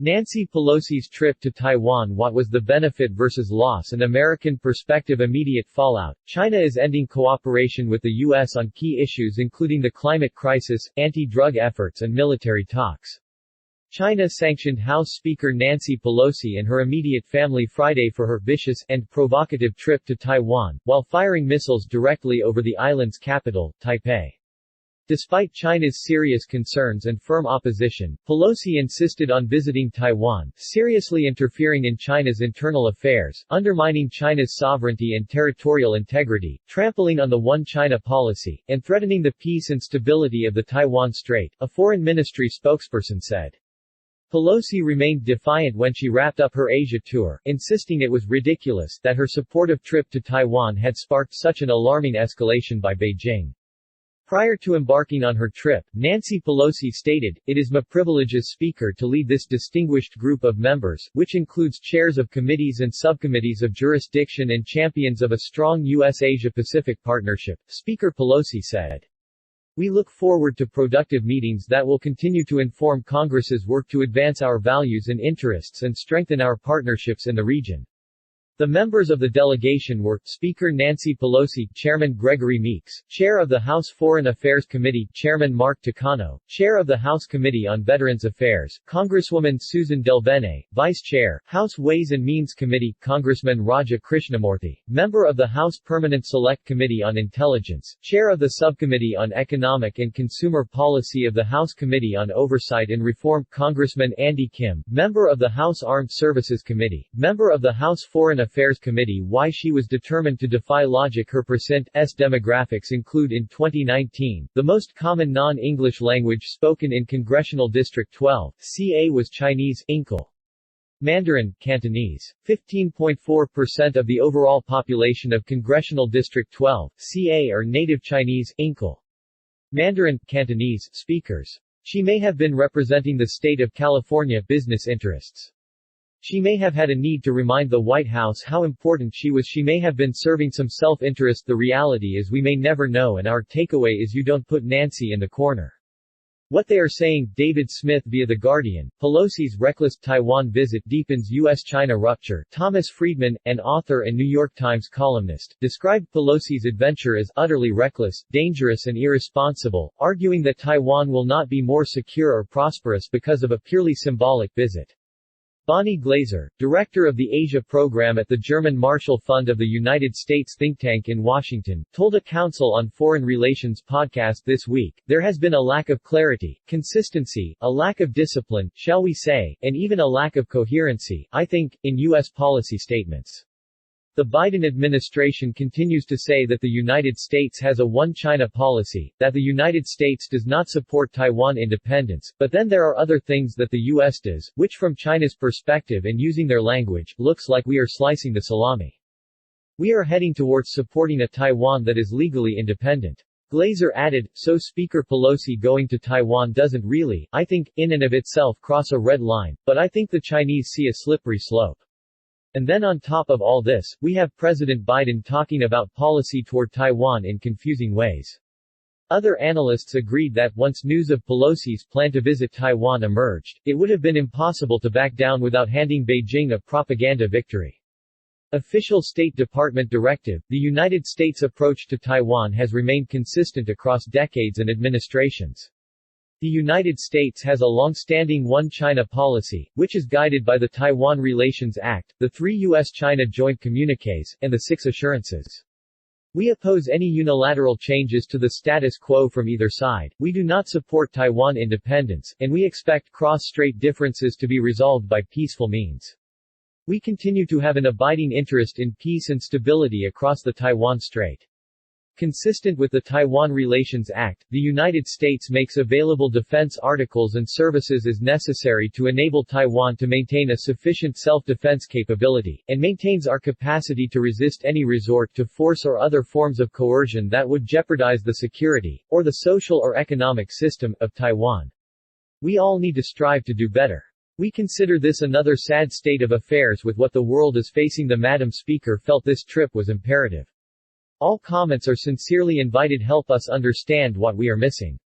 Nancy Pelosi's trip to Taiwan. What was the benefit versus loss and American perspective? Immediate fallout. China is ending cooperation with the U.S. on key issues including the climate crisis, anti-drug efforts and military talks. China sanctioned House Speaker Nancy Pelosi and her immediate family Friday for her vicious and provocative trip to Taiwan, while firing missiles directly over the island's capital, Taipei. Despite China's serious concerns and firm opposition, Pelosi insisted on visiting Taiwan, seriously interfering in China's internal affairs, undermining China's sovereignty and territorial integrity, trampling on the One China policy, and threatening the peace and stability of the Taiwan Strait, a foreign ministry spokesperson said. Pelosi remained defiant when she wrapped up her Asia tour, insisting it was ridiculous that her supportive trip to Taiwan had sparked such an alarming escalation by Beijing. Prior to embarking on her trip, Nancy Pelosi stated, "It is my privilege as Speaker to lead this distinguished group of members, which includes chairs of committees and subcommittees of jurisdiction and champions of a strong U.S.-Asia-Pacific partnership," Speaker Pelosi said. "We look forward to productive meetings that will continue to inform Congress's work to advance our values and interests and strengthen our partnerships in the region." The members of the delegation were, Speaker Nancy Pelosi, Chairman Gregory Meeks, Chair of the House Foreign Affairs Committee, Chairman Mark Takano, Chair of the House Committee on Veterans Affairs, Congresswoman Susan Delbene, Vice Chair, House Ways and Means Committee, Congressman Raja Krishnamurthy, Member of the House Permanent Select Committee on Intelligence, Chair of the Subcommittee on Economic and Consumer Policy of the House Committee on Oversight and Reform, Congressman Andy Kim, Member of the House Armed Services Committee, Member of the House Foreign Affairs Committee. Why she was determined to defy logic. Her %'s demographics include in 2019, the most common non-English language spoken in Congressional District 12, CA was Chinese, Inkle. Mandarin, Cantonese. 15.4% of the overall population of Congressional District 12, CA are native Chinese, Inkle. Mandarin, Cantonese, speakers. She may have been representing the state of California business interests. She may have had a need to remind the White House how important she was. She may have been serving some self-interest. The reality is we may never know, and our takeaway is you don't put Nancy in the corner. What they are saying, David Smith via The Guardian, Pelosi's reckless Taiwan visit deepens U.S.-China rupture. Thomas Friedman, an author and New York Times columnist, described Pelosi's adventure as utterly reckless, dangerous and irresponsible, arguing that Taiwan will not be more secure or prosperous because of a purely symbolic visit. Bonnie Glaser, director of the Asia program at the German Marshall Fund of the United States think tank in Washington, told a Council on Foreign Relations podcast this week, "There has been a lack of clarity, consistency, a lack of discipline, shall we say, and even a lack of coherency, I think, in U.S. policy statements." The Biden administration continues to say that the United States has a one China policy, that the United States does not support Taiwan independence, but then there are other things that the U.S. does, which from China's perspective and using their language, looks like we are slicing the salami. We are heading towards supporting a Taiwan that is legally independent. Glaser added, so Speaker Pelosi going to Taiwan doesn't really, I think, in and of itself cross a red line, but I think the Chinese see a slippery slope. And then on top of all this, we have President Biden talking about policy toward Taiwan in confusing ways. Other analysts agreed that once news of Pelosi's plan to visit Taiwan emerged, it would have been impossible to back down without handing Beijing a propaganda victory. Official State Department directive, the United States approach to Taiwan has remained consistent across decades and administrations. The United States has a long-standing One China policy, which is guided by the Taiwan Relations Act, the 3 U.S.-China joint communiques, and the 6 assurances. We oppose any unilateral changes to the status quo from either side. We do not support Taiwan independence, and we expect cross-strait differences to be resolved by peaceful means. We continue to have an abiding interest in peace and stability across the Taiwan Strait. Consistent with the Taiwan Relations Act, the United States makes available defense articles and services as necessary to enable Taiwan to maintain a sufficient self-defense capability, and maintains our capacity to resist any resort to force or other forms of coercion that would jeopardize the security, or the social or economic system, of Taiwan. We all need to strive to do better. We consider this another sad state of affairs with what the world is facing. The Madam Speaker felt this trip was imperative. All comments are sincerely invited. Help us understand what we are missing.